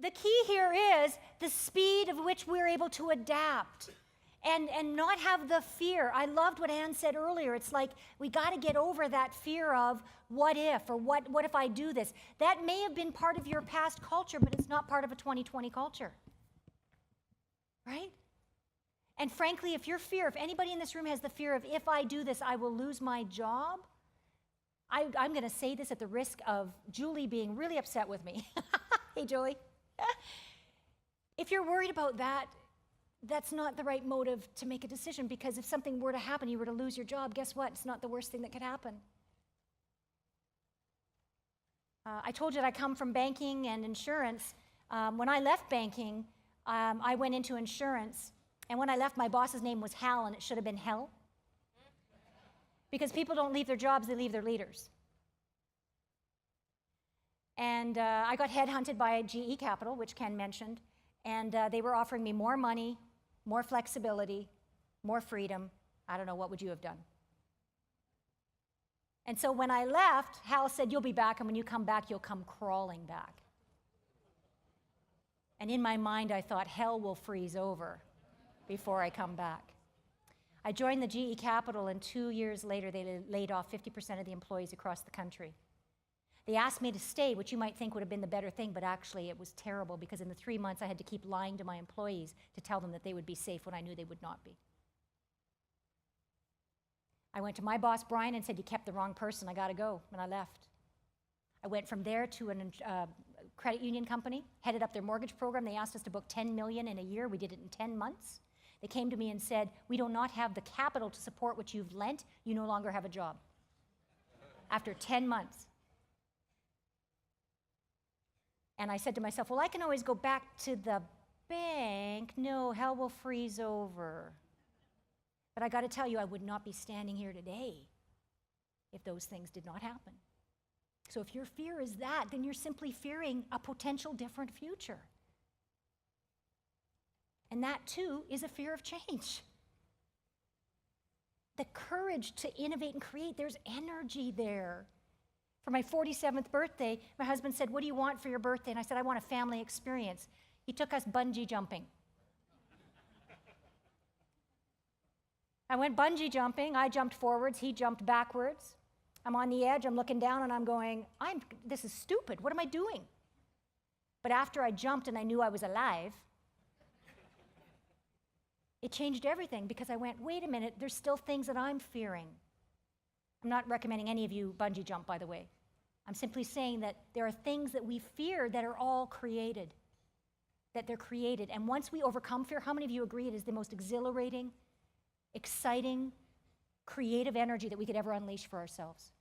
the key here is the speed of which we're able to adapt and not have the fear. I loved what Anne said earlier. It's like we got to get over that fear of what if, or what if I do this. That may have been part of your past culture, but it's not part of a 2020 culture. Right? And frankly, if anybody in this room has the fear of, if I do this, I will lose my job, I'm going to say this at the risk of Julie being really upset with me. Hey, Julie. If you're worried about that, that's not the right motive to make a decision, because if something were to happen, you were to lose your job, guess what? It's not the worst thing that could happen. I told you that I come from banking and insurance. When I left banking, I went into insurance, and when I left, my boss's name was Hal, and it should have been Hell. Because people don't leave their jobs, they leave their leaders. And I got headhunted by GE Capital, which Ken mentioned, and they were offering me more money, more flexibility, more freedom. I don't know, what would you have done? And so when I left, Hal said, you'll be back, and when you come back, you'll come crawling back. And in my mind, I thought, hell will freeze over before I come back. I joined the GE Capital, and 2 years later, they laid off 50% of the employees across the country. They asked me to stay, which you might think would have been the better thing, but actually it was terrible, because in the 3 months I had to keep lying to my employees to tell them that they would be safe when I knew they would not be. I went to my boss, Brian, and said, you kept the wrong person, I gotta go, and I left. I went from there to a credit union company, headed up their mortgage program. They asked us to book $10 million in a year. We did it in 10 months. They came to me and said, we do not have the capital to support what you've lent. You no longer have a job. After 10 months. And I said to myself, well, I can always go back to the bank. No, hell will freeze over. But I got to tell you, I would not be standing here today if those things did not happen. So if your fear is that, then you're simply fearing a potential different future. And that, too, is a fear of change. The courage to innovate and create, there's energy there. For my 47th birthday, my husband said, what do you want for your birthday? And I said, I want a family experience. He took us bungee jumping. I went bungee jumping. I jumped forwards. He jumped backwards. I'm on the edge. I'm looking down, and I'm going, this is stupid. What am I doing? But after I jumped and I knew I was alive, it changed everything, because I went, wait a minute, there's still things that I'm fearing. I'm not recommending any of you bungee jump, by the way. I'm simply saying that there are things that we fear that are all created, that they're created. And once we overcome fear, how many of you agree it is the most exhilarating, exciting, creative energy that we could ever unleash for ourselves?